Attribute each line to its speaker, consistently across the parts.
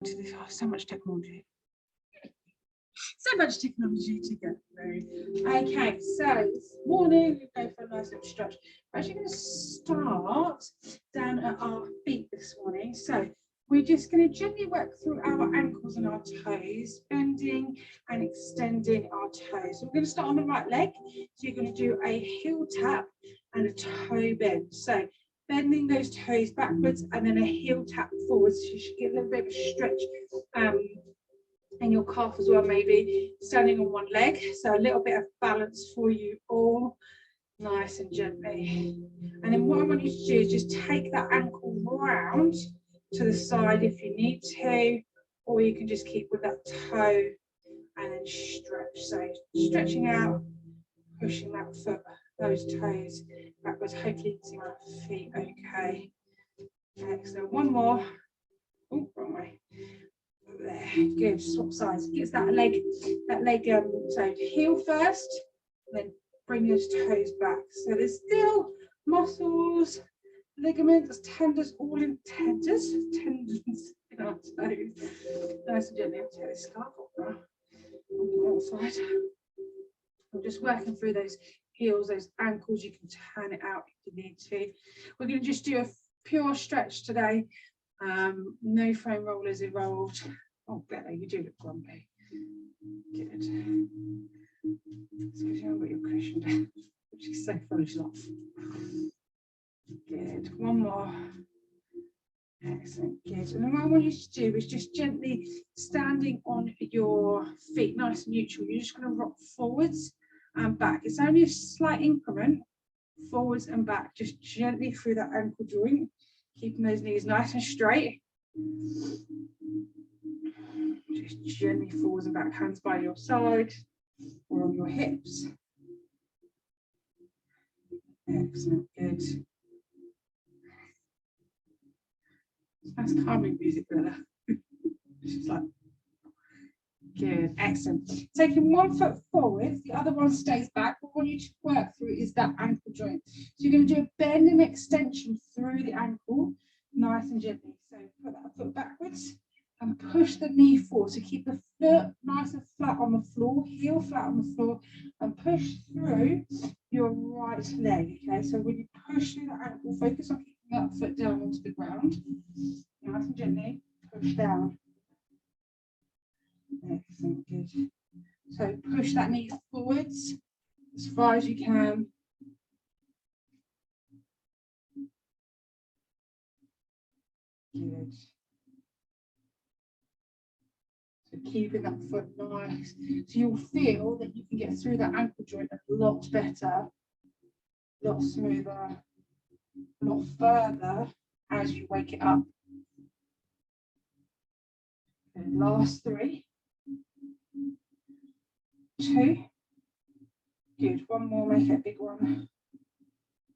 Speaker 1: to this. Oh, so much technology. So much technology to go through. Okay, so this morning we go for a nice little stretch. We're actually going to start down at our feet this morning. So we're just going to gently work through our ankles and our toes, bending and extending our toes. So we're going to start on the right leg. So you're going to do a heel tap and a toe bend. So bending those toes backwards and then a heel tap forwards. So you should get a little bit of a stretch and your calf as well, maybe standing on one leg. So a little bit of balance for you all, nice and gently. And then what I want you to do is just take that ankle round to the side if you need to, or you can just keep with that toe and then stretch. So stretching out, pushing that foot, those toes backwards. Hopefully you can see my feet okay. Excellent. One more. Oh, wrong way. There, good. Swap sides. Gets that leg, so heel first, then bring those toes back. So there's still muscles, ligaments, tendons, all in tendons in our toes. Nice and gently. I'll take this scarf off now on the outside. I'm just working through those heels, those ankles. You can turn it out if you need to. We're going to just do a pure stretch today. No foam rollers involved. Oh, Bella, you do look grumpy. Good. It's because you haven't got your cushion down, which is so full of off. Good. One more. Excellent. Good. And then what I want you to do is just gently standing on your feet, nice and neutral. You're just going to rock forwards and back. It's only a slight increment, forwards and back, just gently through that ankle joint, keeping those knees nice and straight. Just gently forwards and back, hands by your side or on your hips. Excellent, good. That's calming music, Bella. She's like, good, excellent. Taking one foot forward, the other one stays back. What I want you to work through is that ankle joint. So you're going to do a bend and extension through the ankle, nice and gently. So put that foot backwards and push the knee forward. So keep the foot nice and flat on the floor, heel flat on the floor, and push through your right leg. Okay, so when you push through the ankle, focus on keeping that foot down onto the ground. Nice and gently push down. Excellent, good. So push that knee forwards as far as you can. Good. So keeping that foot nice. So you'll feel that you can get through that ankle joint a lot better, a lot smoother, a lot further as you wake it up. And last 3. 2. Good. One more, make it a big one.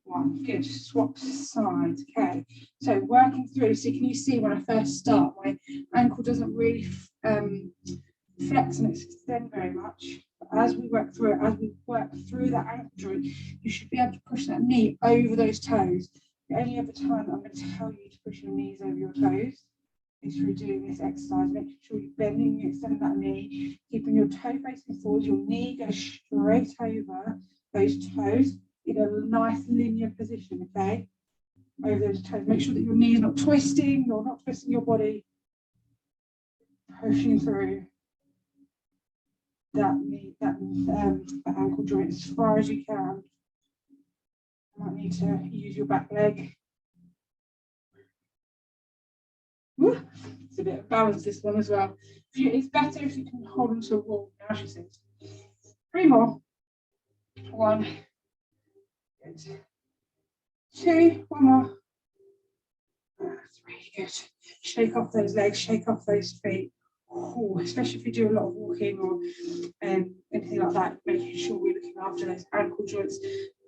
Speaker 1: 1. Good. Swap sides. Okay. So working through. So can you see when I first start, my ankle doesn't really flex and extend very much. But as we work through it, as we work through that ankle joint, you should be able to push that knee over those toes. The only other time I'm going to tell you to push your knees over your toes is through doing this exercise. Making sure you're bending, extending that knee, keeping your toe facing forward. Your knee goes straight over those toes in a nice linear position, okay? Over those toes. Make sure that your knee is not twisting, you're not twisting your body. Pushing through that knee, that ankle joint as far as you can. You might need to use your back leg. Woo. It's a bit of balance, this one as well. It's better if you can hold onto a wall. Now she says. 3 more. 1. Good. 2. 1 more. 3. Good. Shake off those legs, shake off those feet. Oh, especially if you do a lot of walking or anything like that, making sure we're looking after those ankle joints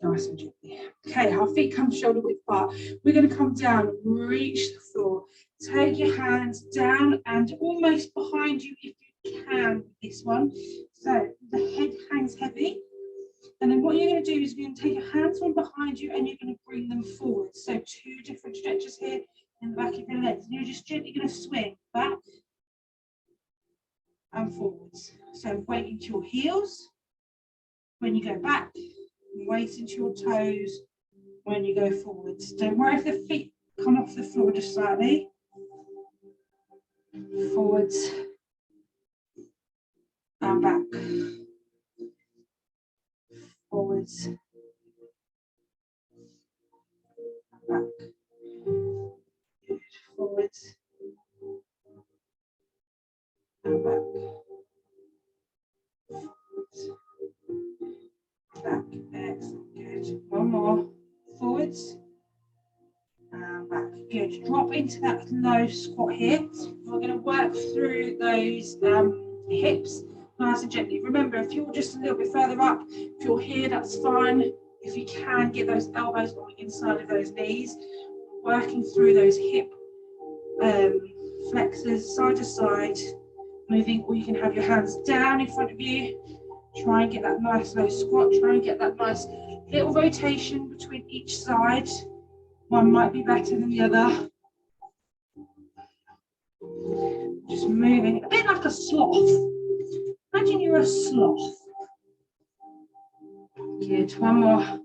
Speaker 1: nice and gently. Okay, our feet come shoulder width apart. We're going to come down and reach the floor. Take your hands down and almost behind you if you can with this one. So the head hangs heavy. And then what you're going to do is you're going to take your hands from behind you and you're going to bring them forward. So 2 different stretches here in the back of your legs. And you're just gently going to swing back and forwards. So weight into your heels when you go back, and weight into your toes when you go forwards. Don't worry if the feet come off the floor just slightly. Forwards and back. Forwards and back. Good. Forwards and back. Forwards, back. Excellent. Good. One more. Forwards and back. Good. Drop into that low squat here. We're going to work through those hips nice and gently. Remember, if you're just a little bit further up, if you're here, that's fine. If you can, get those elbows on the inside of those knees, working through those hip flexors side to side, moving, or you can have your hands down in front of you. Try and get that nice low squat. Try and get that nice little rotation between each side. One might be better than the other. Just moving, a bit like a sloth. Imagine you're a sloth. Good, one more.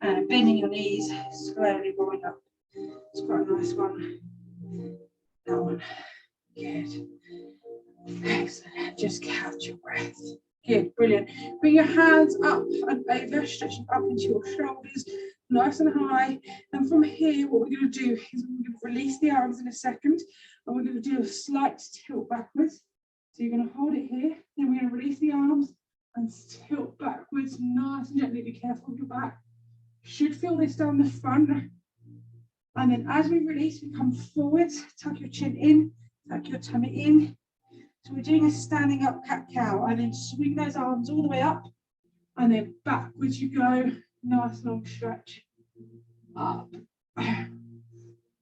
Speaker 1: And bending your knees, slowly rolling up. It's quite a nice one. That one. Good. Excellent. Just catch your breath. Good, brilliant. Bring your hands up and over, stretching up into your shoulders, nice and high. And from here, what we're going to do is we're going to release the arms in a second, and we're going to do a slight tilt backwards. So you're going to hold it here, then we're going to release the arms and tilt backwards, nice and gently. Be careful of your back. Should feel this down the front. And then as we release, we come forwards, tuck your chin in, tuck your tummy in. So we're doing a standing up cat-cow, and then swing those arms all the way up, and then backwards you go, nice long stretch, up,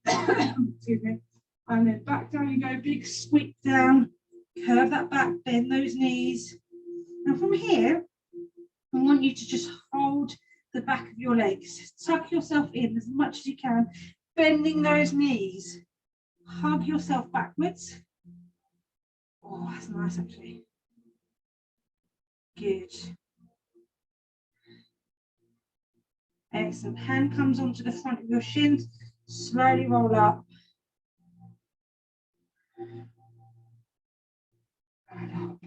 Speaker 1: excuse me, and then back down you go, big sweep down, curve that back, bend those knees. Now from here, I want you to just hold the back of your legs, tuck yourself in as much as you can, bending those knees, hug yourself backwards. Oh, that's nice actually. Good. Excellent. Hand comes onto the front of your shins. Slowly roll up. And up.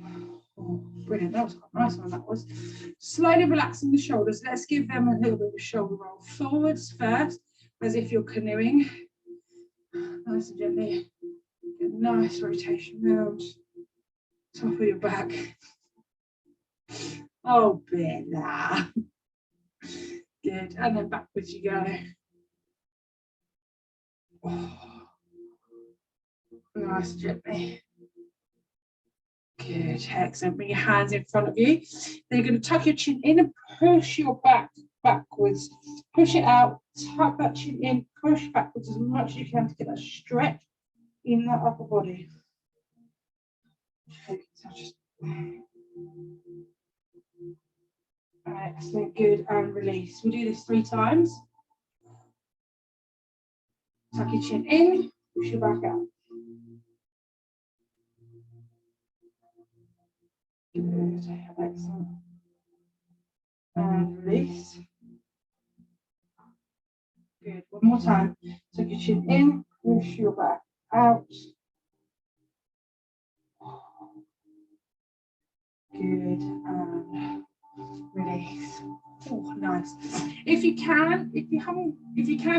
Speaker 1: Oh, brilliant. That was quite a nice one, that was. Slowly relaxing the shoulders. Let's give them a little bit of a shoulder roll. Forwards first, as if you're canoeing. Nice and gently. Get a nice rotation round. Top of your back. Oh, Bella. Good. And then backwards you go. Oh. Nice and gently. Good. Excellent. Bring your hands in front of you. Then you're going to tuck your chin in and push your back backwards. Push it out. Tuck that chin in. Push backwards as much as you can to get that stretch in that upper body. Excellent, good, and release. We'll do this 3 times. Tuck your chin in, push your back out. Good, excellent. And release. Good, one more time. Tuck your chin in, push your back out. Good, and release. Oh, nice. If you can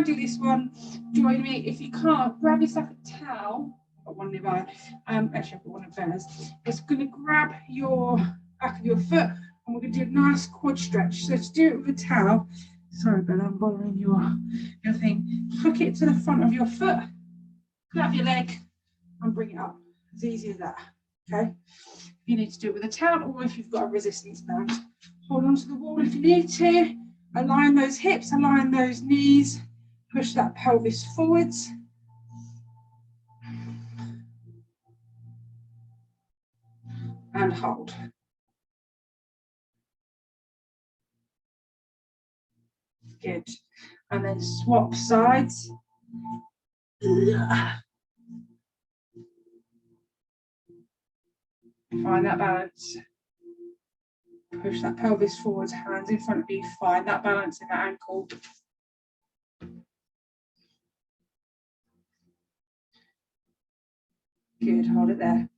Speaker 1: do this one, join me. If you can't, grab yourself a towel. I've got one nearby. Actually, I've got one of theirs. It's going to grab your back of your foot, and we're going to do a nice quad stretch. So to do it with a towel, sorry, Bella, I'm bothering your thing. Hook it to the front of your foot, grab your leg, and bring it up. As easy as that. Okay. You need to do it with a towel, or if you've got a resistance band. Hold on to the wall if you need to. Align those hips, align those knees. Push that pelvis forwards. And hold. Good. And then swap sides. Find that balance. Push that pelvis forwards, hands in front of you. Find that balance in that ankle. Good, hold it there.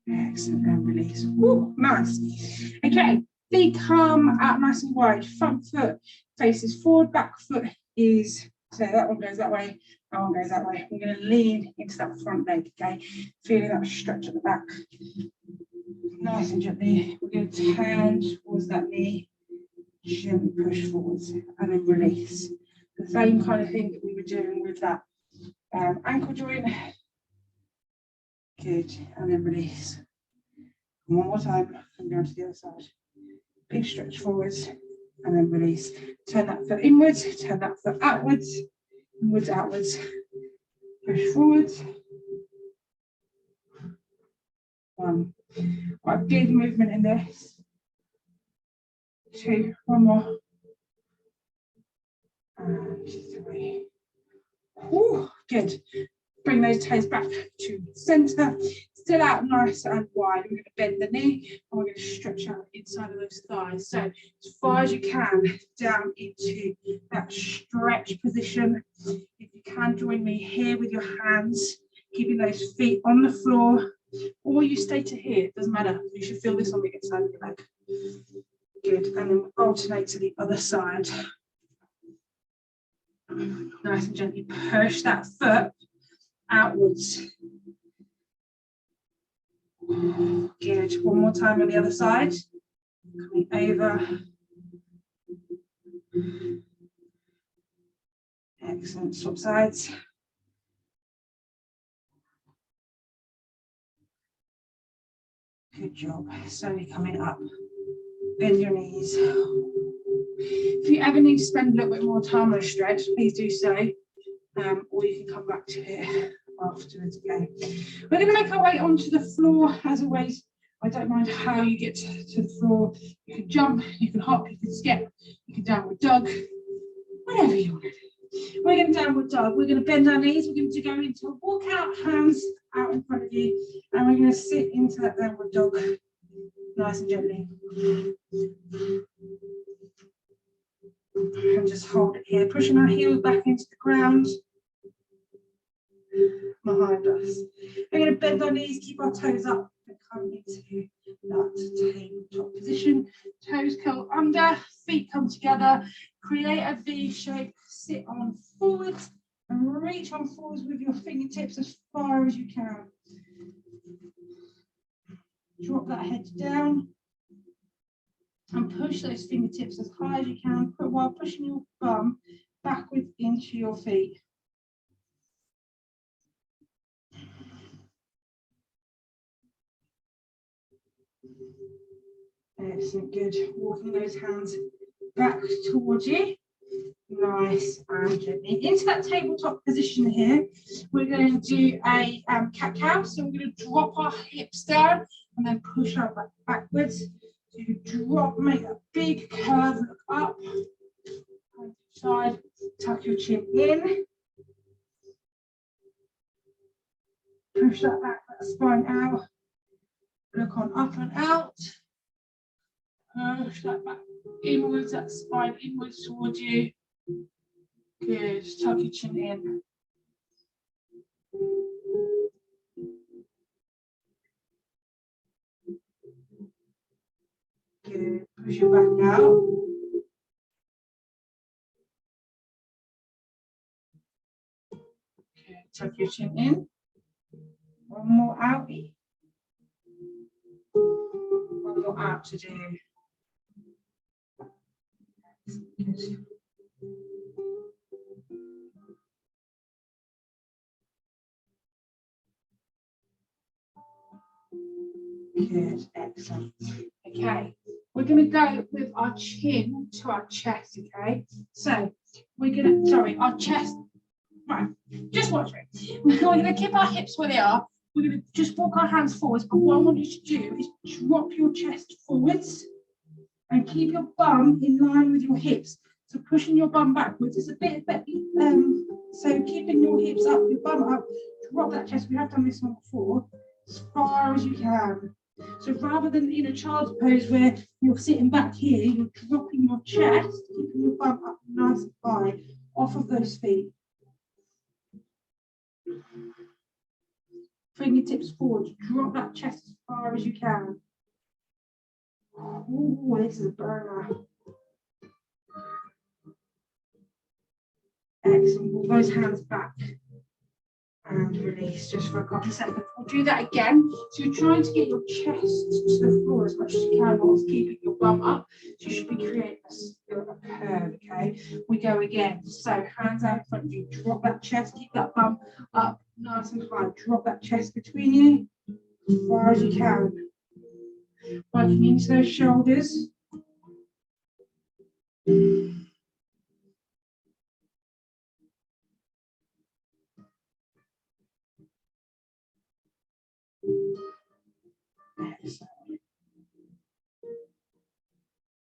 Speaker 1: Excellent, and release. Woo, nice. Okay, feet come out nice and wide. Front foot faces forward, back foot is, so that one goes that way, that one goes that way. We're going to lean into that front leg, okay? Feeling that stretch at the back. Nice and gently. We're going to turn towards that knee, gently push forwards, and then release. The same kind of thing that we were doing with that ankle joint. Good, and then release. One more time, and go to the other side. Big stretch forwards, and then release. Turn that foot inwards, turn that foot outwards, inwards, outwards. Push forwards. One. Quite big movement in this. Two, one more. And three. Ooh, good. Bring those toes back to the centre. Still out nice and wide. We're going to bend the knee and we're going to stretch out inside of those thighs. So as far as you can, down into that stretch position. If you can, join me here with your hands, keeping those feet on the floor, or you stay to here, it doesn't matter. You should feel this on the inside of your leg. Good, and then alternate to the other side. Nice and gently push that foot outwards. Good. One more time on the other side. Coming over. Excellent. Swap sides. Good job. Slowly coming up. Bend your knees. If you ever need to spend a little bit more time on a stretch, please do so. Or you can come back to it afterwards. Okay. We're going to make our way onto the floor. As always, I don't mind how you get to the floor. You can jump, you can hop, you can skip, you can downward dog, whatever you want to do. We're going to downward dog. We're going to bend our knees. We're going to go into a walk out, hands out in front of you, and we're going to sit into that downward dog, nice and gently. And just hold it here, pushing our heels back into the ground behind us. We're going to bend our knees, keep our toes up, and come into that tabletop position. Toes curl under, feet come together, create a V shape, sit on forwards, and reach on forwards with your fingertips as far as you can. Drop that head down. And push those fingertips as high as you can while pushing your bum backwards into your feet. Excellent, good. Walking those hands back towards you. Nice and gently. Into that tabletop position here, we're going to do a cat-cow. So we're going to drop our hips down and then push our back backwards. So you drop, make a big curve, look up, side, tuck your chin in, push that back, that spine out, look on up and out, push that back inwards, that spine inwards towards you. Good, tuck your chin in. Good, push your back out. Good, tuck your chin in. One more out. One more out to do. Good. Good, excellent. Okay, we're going to go with our chin to our chest, okay? So we're going to, sorry, our chest, right, just watch it. We're going to keep our hips where they are. We're going to just walk our hands forwards, but what I want you to do is drop your chest forwards and keep your bum in line with your hips. So pushing your bum backwards is a bit, so keeping your hips up, your bum up, drop that chest. We have done this one before, as far as you can. So rather than in a child's pose where you're sitting back here, you're dropping your chest, keeping your bum up nice and high off of those feet. Fingertips forward, drop that chest as far as you can. Oh, this is a burner. Excellent. Pull those hands back and release just for a couple of seconds. We'll do that again. So you're trying to get your chest to the floor as much as you can whilst keeping your bum up. So you should be creating a curve, okay? We go again. So hands out in front of you. Drop that chest. Keep that bum up nice and high. Drop that chest between you as far as you can. Working into those shoulders.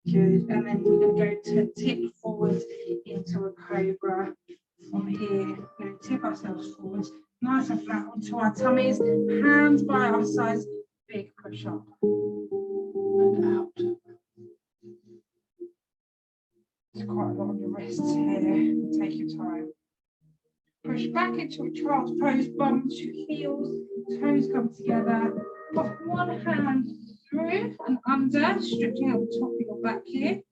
Speaker 1: Good, and then we're going to go to tip forward into a cobra from here. We're going to tip ourselves forward, nice and flat onto our tummies, hands by our sides, big push up and out. There's quite a lot on your wrists here. Take your time. Push back into a child's pose, bum to heels, toes come together. Pop one hand through and under, stretching out the top of your back here.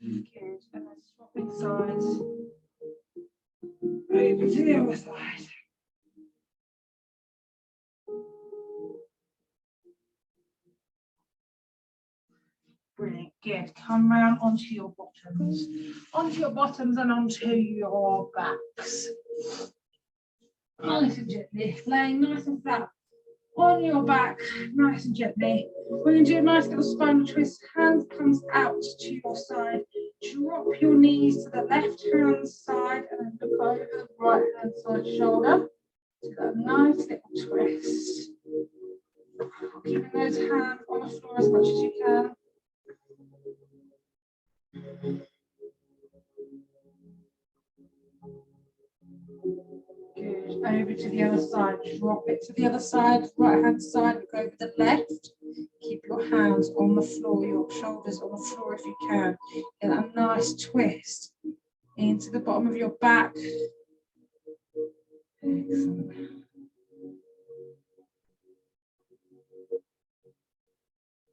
Speaker 1: Good, and then swapping sides. Over to the other side. Brilliant, good. Come round onto your bottoms. Onto your bottoms and onto your backs. Nice and gently, laying nice and flat on your back, nice and gently. We're going to do a nice little spinal twist. Hand comes out to your side. Drop your knees to the left hand side and then look over the right hand side shoulder. Do that nice little twist. Keeping those hands on the floor as much as you can. Good. Over to the other side. Drop it to the other side, right hand side. Look over the left. Keep your hands on the floor, your shoulders on the floor if you can. Get a nice twist into the bottom of your back. Excellent.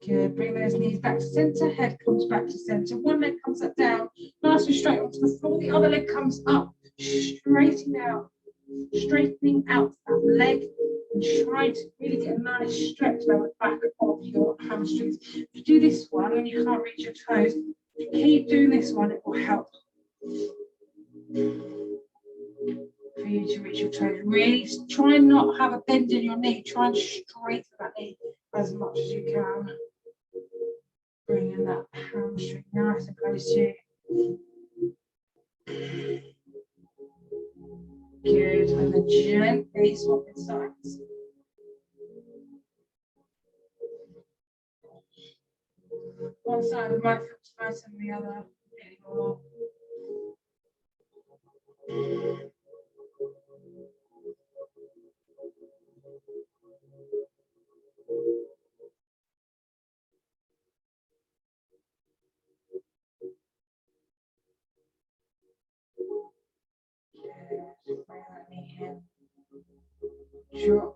Speaker 1: Good. Bring those knees back to center. Head comes back to center. One leg comes up down, nice and straight onto the floor. The other leg comes up, straightening out that leg and try to really get a nice stretch down the back of your hamstrings. If you do this one and you can't reach your toes, if you keep doing this one, it will help for you to reach your toes. Really try and not have a bend in your knee. Try and straighten that knee as much as you can. Bringing that hamstring nice and close to you. Good, and then gently swapping sides. One side of the right foot nice and the other anymore. Drop.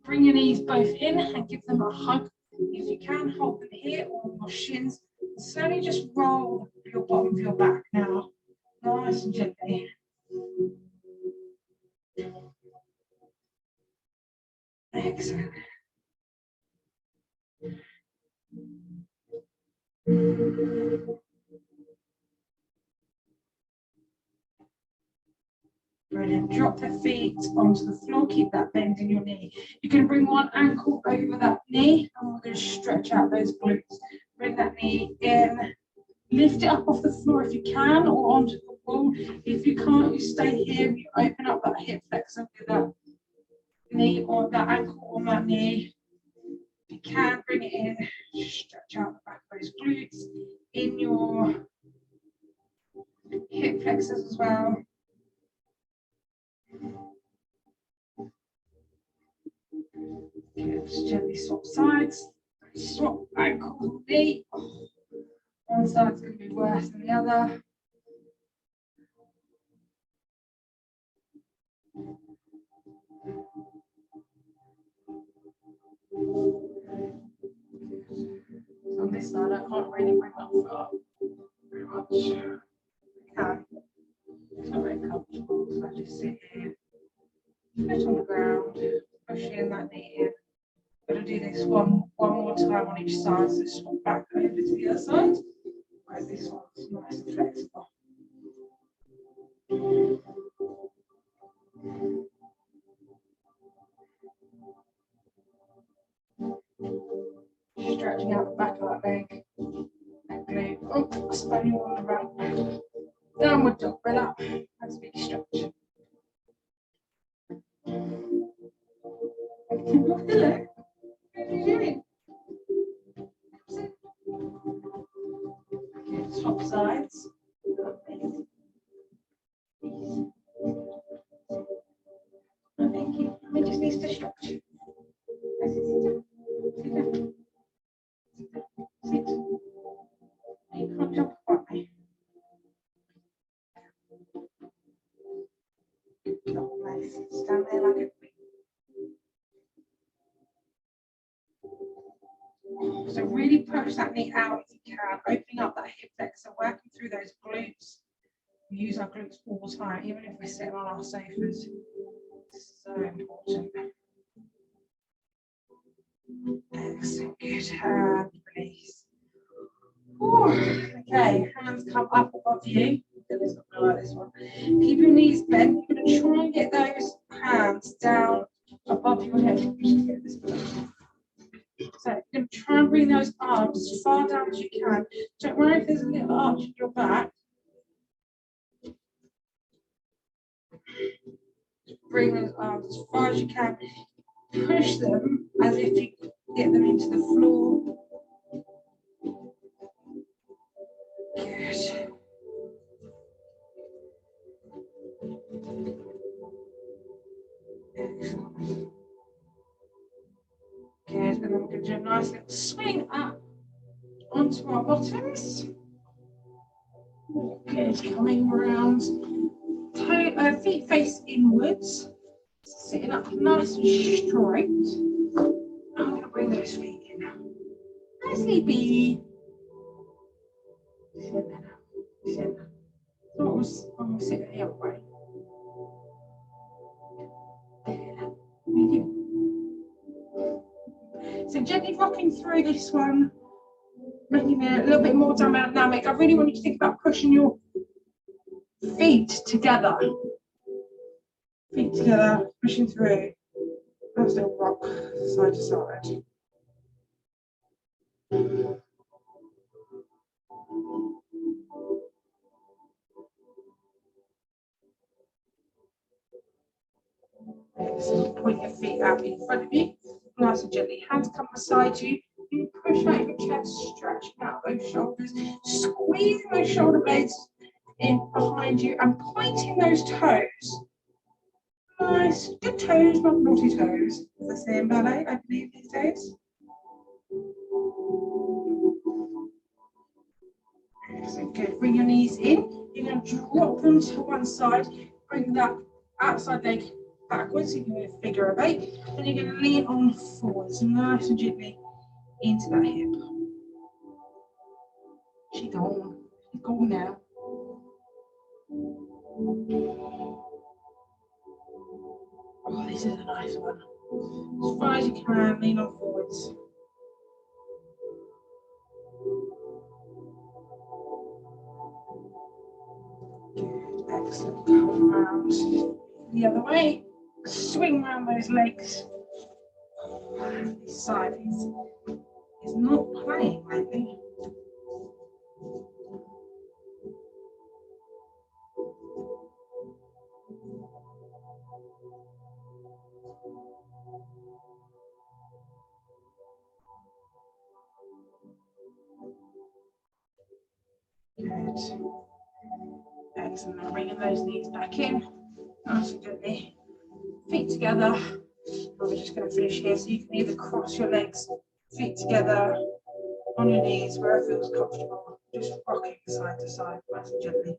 Speaker 1: Bring your knees both in and give them a hug. If you can, hold them here or on your shins. Slowly just roll your bottom of your back now. Nice and gently. Excellent. Brilliant. Drop the feet onto the floor. Keep that bend in your knee. You're going to bring one ankle over that knee and we're going to stretch out those glutes. Bring that knee in. Lift it up off the floor if you can or onto the wall. If you can't, you stay here. You open up that hip flexor with that knee or that ankle on that knee. If you can, bring it in. Stretch out the back of those glutes. In your flexors as well. Okay, just gently swap sides. Swap ankle, knee. Oh, one side's going to be worse than the other. So on this side, I can't really bring my foot up very much. I can. It's not very comfortable, so I just sit here, foot on the ground, pushing that knee in. I'm going to do this one more time on each side, so swap back over to the other side. Whereas this one's nice and flexible. Stretching out the back of that leg. And glute. Oh, spin you all around. Downward dog, bring up. Nice big stretch. Hello. What are you doing? Okay, swap sides. No, thank you. It just needs to stretch. Sit down. Sit down. Sit. You can't jump apart me. Nice. Stand there like a queen. So really push that knee out if you can, opening up that hip flexor, working through those glutes. We use our glutes all the time, even if we're sitting on our sofas. It's so important. Excellent, good. Hand release. Ooh. Okay, hands come up above you. It's not going to like this one. Keep your knees bent. You're going to try and get those hands down above your head. Just get this below. So you're going to try and bring those arms as far down as you can. Don't worry if there's a little arch in your back. Bring those arms as far as you can. Push them as if you get them into the floor. Good. Excellent. Good. And then we're going to do a nice little swing up onto our bottoms. Good. Coming around. Feet face inwards. Sitting up nice and straight. I'm going to bring those feet in. Nicely be. Sit there now. Sit there. I'm sitting the other way. Medium. So gently rocking through this one, making it a little bit more dynamic. I really want you to think about pushing your feet together. Feet together, pushing through. Nice little rock side to side. Excellent. Point your feet out in front of you. Nice and gently. Hands come beside you. You push out your chest, stretching out those shoulders, squeezing those shoulder blades in behind you and pointing those toes. Nice, good toes, not naughty toes, as they say in ballet, I believe these days. So good. Bring your knees in. You're going to drop them to one side. Bring that outside leg backwards. You can do a figure of 8. And you're going to lean on forwards, nice and gently into that hip. She's gone. She's gone now. Oh, this is a nice one. As far as you can, lean on forwards. Good, excellent. Come around the other way. Swing around those legs. This side is not playing lately. Good. Excellent. Now bringing those knees back in, nice and gently. Feet together. And we're just going to finish here. So you can either cross your legs, feet together, on your knees, where it feels comfortable. Just rocking side to side, nice and gently.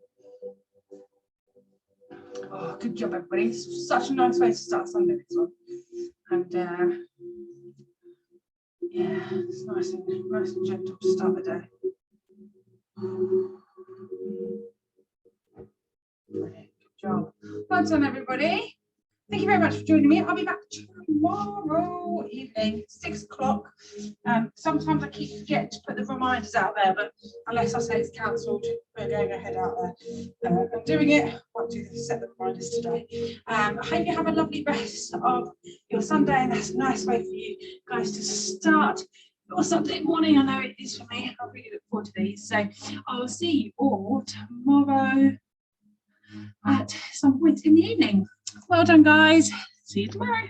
Speaker 1: Oh, good job, everybody. It's such a nice way to start Sunday, this one. And yeah, it's nice and gentle to start the day. Brilliant. Good job. Well done, everybody. Thank you very much for joining me. I'll be back tomorrow evening, 6 o'clock. Sometimes I keep forgetting to put the reminders out there, but unless I say it's cancelled, we're going ahead out there and doing it. I want to set the reminders today. I hope you have a lovely rest of your Sunday, and that's a nice way for you guys to start your Sunday morning. I know it is for me. I really look forward to these. So I'll see you all tomorrow at some point in the evening. Well done, guys. See you tomorrow.